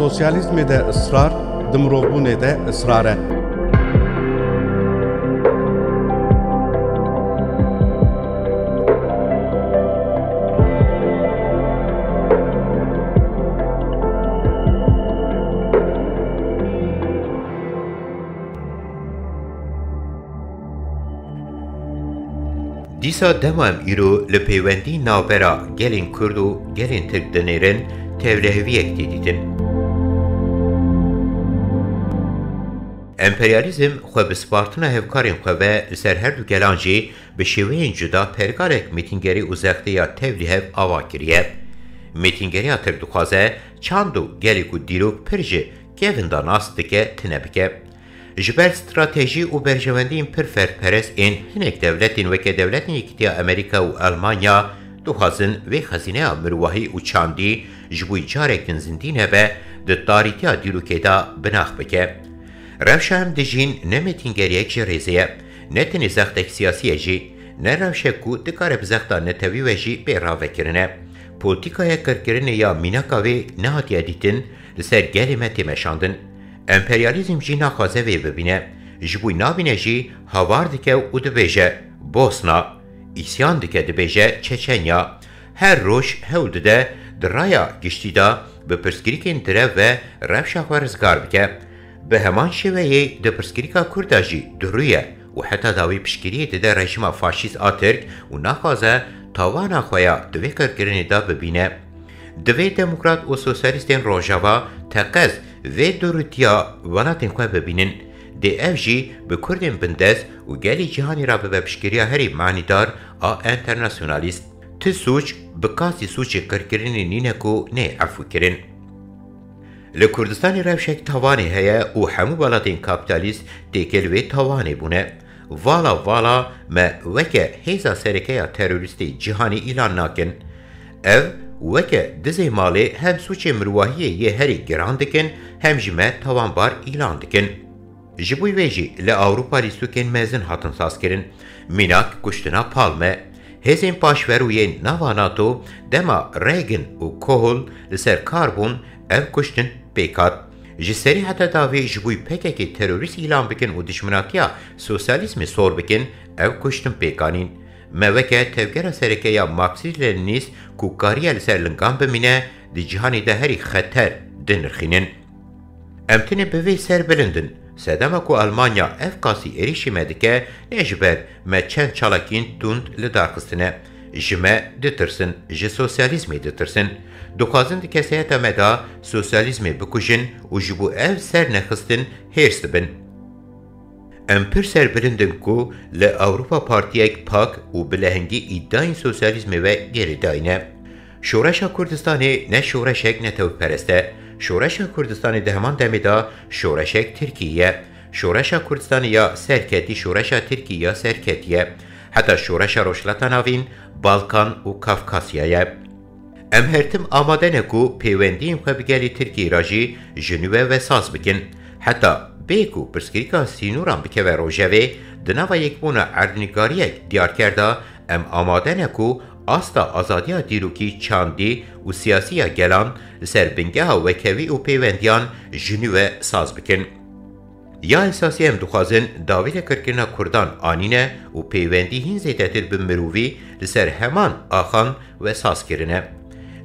سوسیالیزم ده اصرار دمروبون ده اصراره دیسا دمام ایرو لپیوندی ناوبرا گلین کرد و گلین ترک دنیرن تولهویک دیدن. امپریالیزم خو بسپارتنا هفکارین خو به لسر هر دو گلانجی به شیوهین جدا پرگارک میتینگری اوزاقتی یا تولهو آوا کریه. میتینگری اتر دخوازه چاندو گلیکو دیروک پرجه گویندان آستکه تنبکه. جبر استراتیجی و برجواندین پر فرپرست این هنک دولتین وکه دولتین یکتیا امریکا و آلمانیا دخوازن و خزینه مروحی و چاندی جبوی جارکن زندینه به دتاریتیا دیروکه دا بناخ بکه. روشه هم دجین نمیتینگریک جی ریزیه، نتنی زختک سیاسیه جی، نه روشه کو دکار بزختا نتوی و جی بیراوه کرنه. پولتیکای کرکرنه یا میناکاوی نهاتی ادیتن لسر گلیمه تیمشاندن. امپریالیزم جی نخوازه وی ببینه، جبوی نابینه جی هاوار دکه او دبیجه بوسنا، ایسیان دکه دبیجه چچنیا، هر روش هول ده درایا گشتی دا به پرسکریکین دره و روش خوارزگار بکه. به همان شوهی ده پرسکریکا کرده جی درویه و حتی داوی پشکریه ده رژیم فاشیست آترک و نخوازه تاوانا خویا دوی کرکرنی دا ببینه. دوی دموکرات و سوسیالیستین روژاوا تقز و دوروتیا ولاتین خواه ببینن ده اف جی به کردین بندز و گلی جهانی را به پشکریه هری معنیدار آ انترناسیونالیست تی سوچ بکاسی سوچ کرکرنی نینکو نه عفو کرن. لکردستانی روشک تاوانی هیا و همو بلاتین کابیتالیست دیکل و تاوانی بونه. والا ما وکه هیزا سرکه تروریستی جهانی ایلان ناکن. او وکه دزی مالی هم سوچ مروحی یه هری گران دکن هم جمع تاوانبار ایلان دکن. جبوی ویجی لأوروپا لیستوکن مزن هاتن ساز کرن. میناک کشتنا پالمه. هزین پاشوروی نواناتو دما ریگن و کوهل لسر کاربون او کشتن بیکات. جسری حتی داوی جبوی پککی تروریست ایلان بکن و دشمناتیا سوسیالیسم سور بکن او کشتن بیکانین. موکه تفکر سرکه یا مارکسیسم لنینیست کوکاریه لسر لنگان بمینه دی جهانی ده هری خطر دنرخینن. امتنه بوی سر بلندن سدما کو آلمانیا افقاسی اریشی مدکه نجبر ما چند چالاکین توند لدارخستنه. جمع دترسن جه سوسیالیزمی دترسن. دخوازن دی کسیت مدا سوسیالیزمی بکوشن و جبو اف سر نخستن هرست بن. امپر سر بلندن کو لأوروپا پارتیک پاک و بلهنگی ایداین سوسیالیزمی و گری داینه. شورش کردستانی نه شورشک نتو پرسته. شورش کردستانی دهمان دمیدا شورشک ترکیه. شورش کردستانی یا سرکتی شورش ترکیه یا سرکتیه. حتی شورش روشلتا ناوین بالکان و کافکاسیایه. ام هرتم آماده نکو پیوندیم خبگلی ترکی راجی جنوبه و ساز بکن. حتی بیکو پرسکریکا سینوران بکه و روژوه دناوا یک بونا اردنگاریک دیار کرده ام آماده نکو آستا آزادیا دیروکی چاندی و سیاسی گلان سر بنگه و کوی و پیوندیان جنوبه ساز بکن. یا اساسی هم دخوازن داویل کرکرنا کردان آنینه و پیوندی هین زیدتر بمرووی لسر همان آخان و ساز کرنه.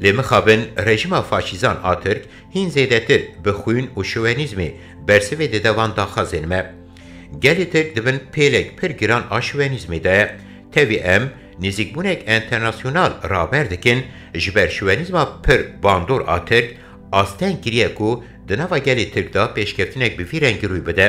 لمخابن رژیم فاشیزان آترک هین زیدتر بخوین و شوونیزمی برسوی ددوان داخازن ما. گلی ترک دبن پیلک پر گران آشوونیزمی ده تاوی ام نزیکبونک انترناسیونال رابر دکن جبر شوونیزما پر باندور آترک آستن گریه کو دناوا گلی ترک دا پیشکفتنک بفی رنگی روی بده.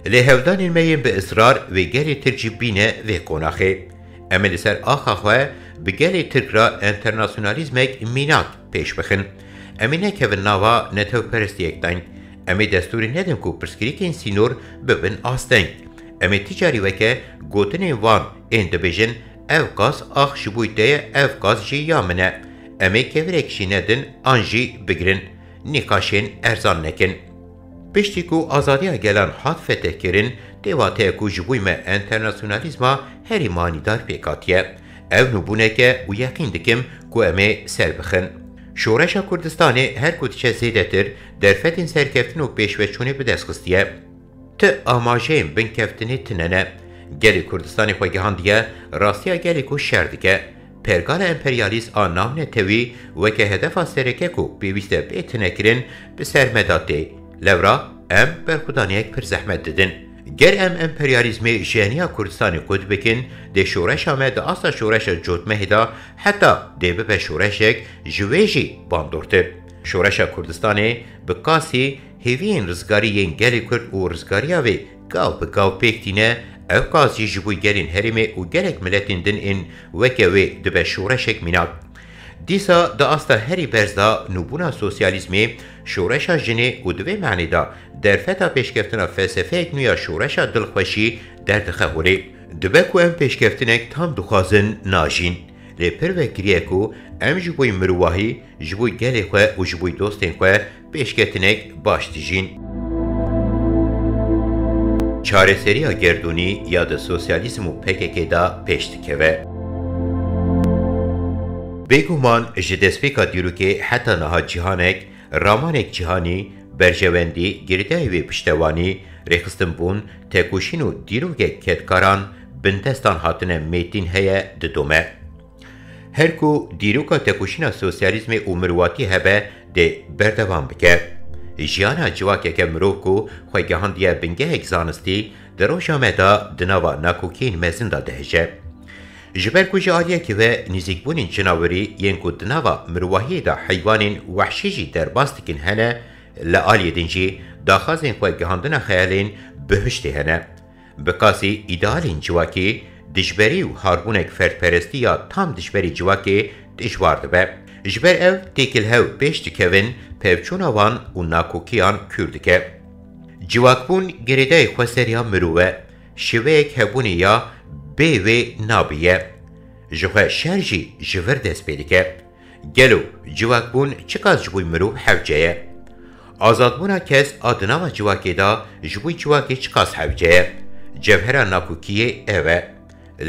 لهودان المیم به اصرار و گلی ترک بینه و قناخه. امل سر آخا خواه به گلی ترک را انترناسیونالیزمک میناک پیش بخن. امینه که و ناوا نتو پرستی اکتاین. امی دستوری ندم کو پرسکریکین سینور ببن آستنگ. امی تجاری وکه گوتن وان این دبیجن او گاز آخ شبوی ده او گاز جی یامنه. امی که ورکشی ندن آنجی بگرن. نکاشین ارزان نکن. پشتی کو آزادی گلان حد فتح کرن دیواته کو جبوی ما انترناسیونالیزما هری مانیدار پیکاتیه. او نبونه که و یقین دکم کو امی سر بخن. شورش کردستان هر کودچه زیدتر درفتین سرکفتن و پیشوچونی به دست خستیه. آماجهیم بین کفتنی تننه. گلی کردستان خوگهاندیه راستیا گلی کو شردکه. پرگال امپریالیز آنام نتوی و که هدف سرکه کو بیویسته بیتنه کرن به سرمداده. لورا ام برخودانیک پر زحمت ددن. گر امپریالیزمی جنیا کردستانی قد بکن ده شورش آمد اصلا شورش جوتمه دا حتی ده به شورشک جویجی باندورتر. شورش کردستانی بکاسی هیوین رزگاریین گلی کرد و رزگاری آوی گاو بگاو پیکتینه او قاضی جبوی گرین هرمه و گرک ملتین دن این وکوی دبه شورشک میناد. دیسا دا استا هری برزدا نوبونا سوسیالیزمی شورشا جنه و دوی معنی دا در فتا پیشکفتنا فلسفه اک نویا شورشا دلخوشی در دخوری. دبه کو ام پیشکفتنک تام دخوازن ناجین. لیپر و گریه کو ام جبوی مرواهی جبوی گلی خواه و جبوی دوستین خواه پیشکفتنک باش دیجین. چارەسەریya گردونی یا د سوسیالیزم و PKK da pêş dikeve. Bêguman ji destpêka dîrokê heta niha cîhanek, ramanek cîhanî, berjewendî, girdeyê wê piştewanî, rêxistinbûn, têkoşîn û dîrokek ketkaran bindestan hatine mêtîn heye didome. Her ku dîroka têkoşîna sosyalizmê û mirwatî hebe dê berdewam bike. Jiyana civakeke mirov ku xwegehandiye bingehek zanistî di roja me da di nava nakokiyên mezin da dihece. Ji ber ku ji aliyekî ve nîzîkbûnên cinawerî yên ku di nava mirwahiyê da heywanên wehşî jî derbas dikin hene, li aliyê din jî daxwazên xwegehandina xeyalên bihiştê hene. Bi qasî îdealên civakî, dijberî û harbûnek ferdperestî ya tam dijberî civakê dijwar dibe. Ji ber ev têkilhew pêş dikevin pevçûna wan û nakokiyan kûr dike. Civakbûn girêdayê xweseriya mirov e, şîveyek hebûnê ya bê wê nabiye. Ji xwe şer jî ji vir dest pê dike. Gelo civakbûn çi qas ji bo mirov hewce ye? Azadbûna kes a di nava civakê da ji bo civakê çi qas hewce ye? Cevhera nakokiyê ev e.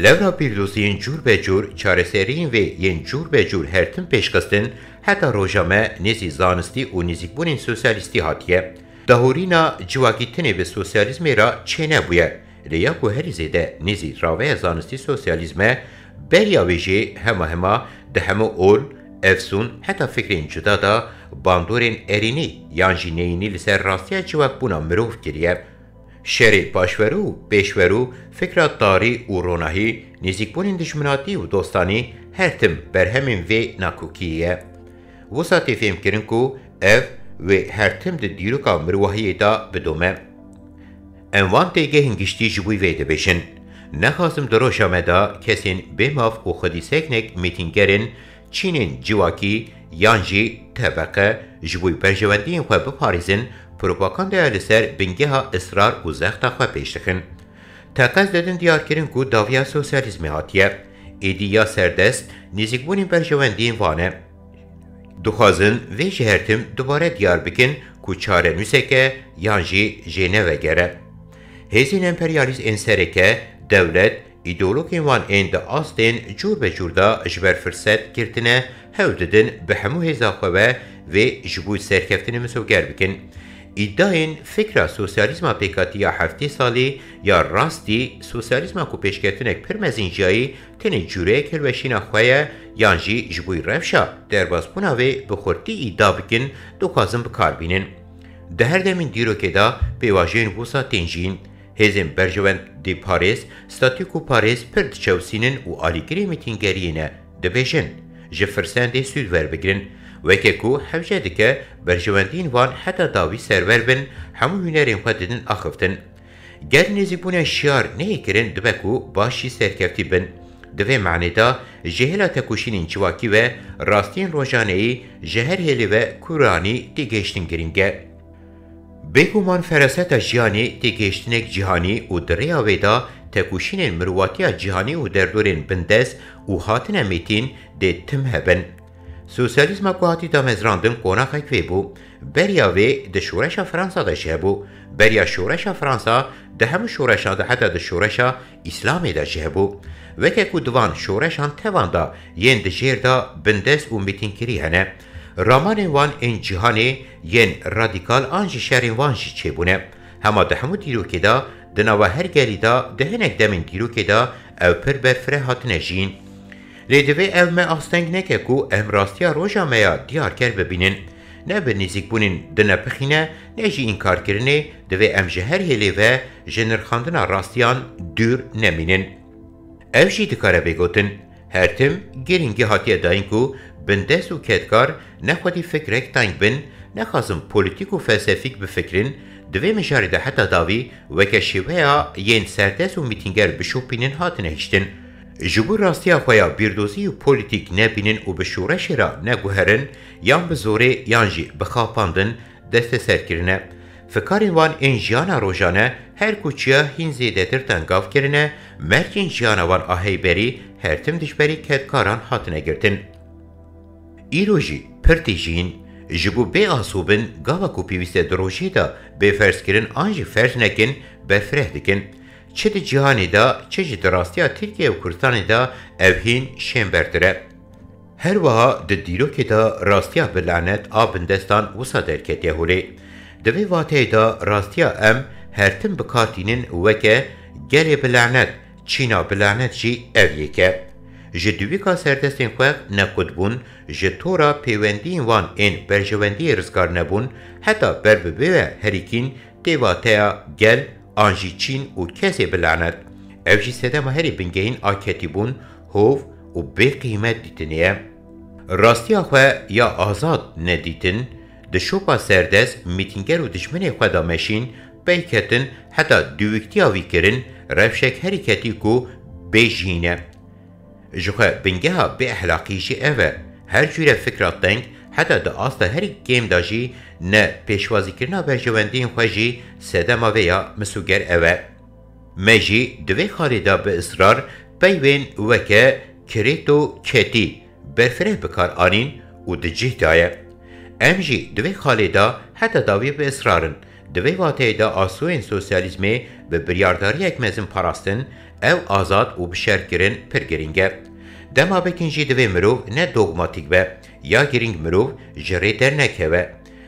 Levra pîrdoziyên cûr be cûr çareseriyên vê yên cûr be cûr hertim pêşxistin heta roja me nêzî zanistî û nêzîkbûnên sosyalîstî hatiye. Dahorîna civakîtinê bi sosyalîzmê ra çê nebûye. Lê ya ku herî zêde nêzî raveya zanistî sosyalîzme, beriya wê jê hema di hemû ol, efsûn heta fikrên cuda da bandorên erînî yan jî neyînî li ser rastiya civakbûna mirov kiriye. Şerê paşverû û pêşverû, fikra tarî û ronahî, nêzîkbûnên dijminatî û dostanî her tim berhemên vê nakokiyê ye. Wisa tê fêmkirin ku ev wê her tim di dîroka mirwahiyê da bidome. Em van têgehên giştî ji bo wê dibêjin. Nexwazim di roja me da kesên bêmav û xwedîseknek mîtîngerin çînên civakî yan jî tebeqe ji bo berjewendiyên xwe biparêzin propagandaya li ser bingeha israr û zexta xwe pêş dixin. Teqez dedin diyarkirin ku daviya sosyalîzmê hatiye. Êdî ya serdest nêzîkbûnên berjewendiyên wan e. Dixwazin vê ji her tim dubare diyar bikin ku çarenûsek e yan jî jê nevegere. Hêzên emperyalîst ên sereke, dewlet, îdeologên wan ên di astên cûr be cûr da ji ber firset girtine hew didin bi hemû hêza xwe ve vê ji bo serkeftinê misûger bikin. İddiayên fikra sosyalîzma pêkatiya heftê salî ya rastî sosyalîzma ku pêşketinek pir mezin jiyayî tenê cûreyek hilweşîna xwe ye yan jî ji bo rewşa derbasbûna wê bi xurtî îddia bikin dixwazin bikarbînin. Di her demên dîrokê da pêvajiyên wisa tên jîn. Hêzên berjewendî Parêz, Statûk û Parêz pir diçewsînin û alîgirê mîtîngeriyê ne dibêjin ji firsendê sûd werbigirin. Weke ku hewce dike berjewendiyên wan heta dawî serwer bin hemû hunerên xwe didin axiftin. Ger nêzîbûnên şiyar neyê kirin dibe ku baş jî serkeftî bin. Di vê meعنê da jêhêla tekoşînên civakî ve rastiyên rojaneyî ji her hêlê ve Kur'anî tê gêştin giring e. Bêguman feraseta jiyanê tê gêştinek cîhanî û di rêya wê da tekoşînên mirwatiya cîhanî û derdorên bindest û hatine mêtîn dê tim hebin. Sosyalîzma ku hatî damezrandin qonaxek vê bû, beriya wê di şoreşa Fransa da jî hebû, beriya şoreşa Fransa di hemû şoreşan de heta di şoreşa İslamê da jî hebû. Weke ku divan şoreşan tevan da yên di jêr da bindest û mîtînkirî hene, رامان وان این جهانی ین رادیکال آنجی شهرین وانجی چه بونه هما ده همو دیروکی دا دناوه هر گلی دا دهنک دمین دیروکی دا او پر برفره هاتنه جین لیدوه او ما آستنگ نکه کو ام راستیا روژا میا دیار کر ببینن نه به نزیک بونین دنه پخینه نه جی این کار کرنه دوه ام جهر هلی و جنر خاندنا راستیان دور نمینن او جی دکاره بگوتن هرتم گرینگی هاتیه داین کو بندست و کدکار نخوادی فکرک تانگ بن نخوازم پولیتیک و فلسفیک بفکرین دوی مجاری ده حتی داوی وکه شیوه ین سردست و میتینگر بشوپینن هاتن هشتن جبور راستیا خویا بیردوزی و پولیتیک نبینن و بشورش را نگوهرن یان بزوره یان جی بخاپاندن دست سرکرنه فکارین وان این جیانا روژانه هر کوچیا هین زیده تر تنگاف کرنه مرکین جیانا وان آهی بری هر تم دشبری کدکاران هاتنه گرتن ایروژی پرتی جین جبو بی آسوبن گاوا کو پیوسته دروژی دا بی فرس کرن آنجی فرس نکن برفره دکن چه دی جهانی دا چه جی دراستیا ترکیه و کردستانی دا اوهین شین بردره هر وها د دیروکی دا راستیا بلعنت آبندستان وسا درکتیه هولی دوی واته دا راستیا ام هرتم بکاتینن وکه گلی بلعنت چینا بلعنت جی اویه که جدوی کا سردستین خواه نکود بون جتورا پیوندین وان این برجوندی رزگار نبون حتی برببه هریکین دیواتیا گل آنجی چین و کسی بلعنت او جی سدم هری بنگین آکتی بون هوف و بی قیمت دیتنیه راستیا خواه یا آزاد ندیتن دشوپا سردست میتینگر و دشمنی خواه دامشین بیکتن حتی دویکتی آوی کرن رفشک هریکتی کو بیجینه جوخه بنگه ها به احلاقی جی اوه هر جوره فکرات دنگ حتی دا آستا هری گیم دا جی نه پیشوازی کرنا برجواندین خواه جی سدما ویا مسوگر اوه مجی دوی خالی دا به اصرار بیوین وکه کریتو کتی برفره بکار آنین و دجیه دایه ام جی دوی خالی دا حتی داوی به اصرارن دوی واته دا آسوین سوسیالیزمی به بریارداری یک مزم پاراستن او آزاد و بشر گرن پر گرینگه دما بکنجی دوی مروف نه دوگماتیک به یا گرینگ مروف جره در نکهوه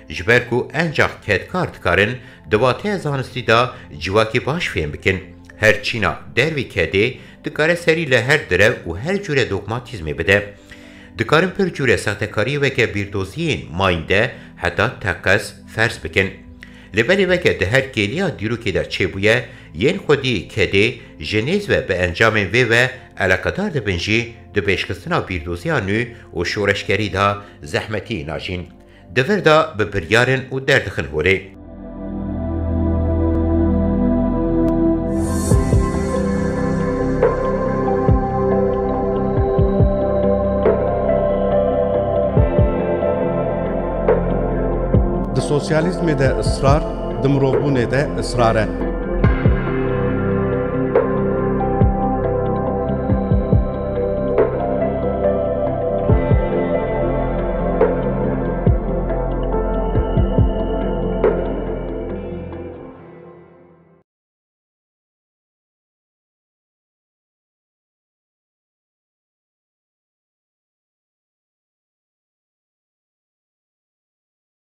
جبرکو انجاق کدکار دکارن دواته زانستی دا جواکی باش فهم بکن هر چینا دروی کده دکاره سری لهر درو و هر جوره دوگماتیزمی بده دکارن پر جوره سختکاری وکه بیردوزیین ماینده حتی تقص فرس بکن لبلی وکه ده هر گلیا دیروکی دا چه بویه ین خودی کده جنیز و به انجام وی و علاقدار ده بنجی ده بیشکستنا بیردوزیانو و شورشگری دا زحمتی ناجین دور دا به بریارن و دردخن هوره د سوسیالیزم ده اصرار د مروبونه ده اصراره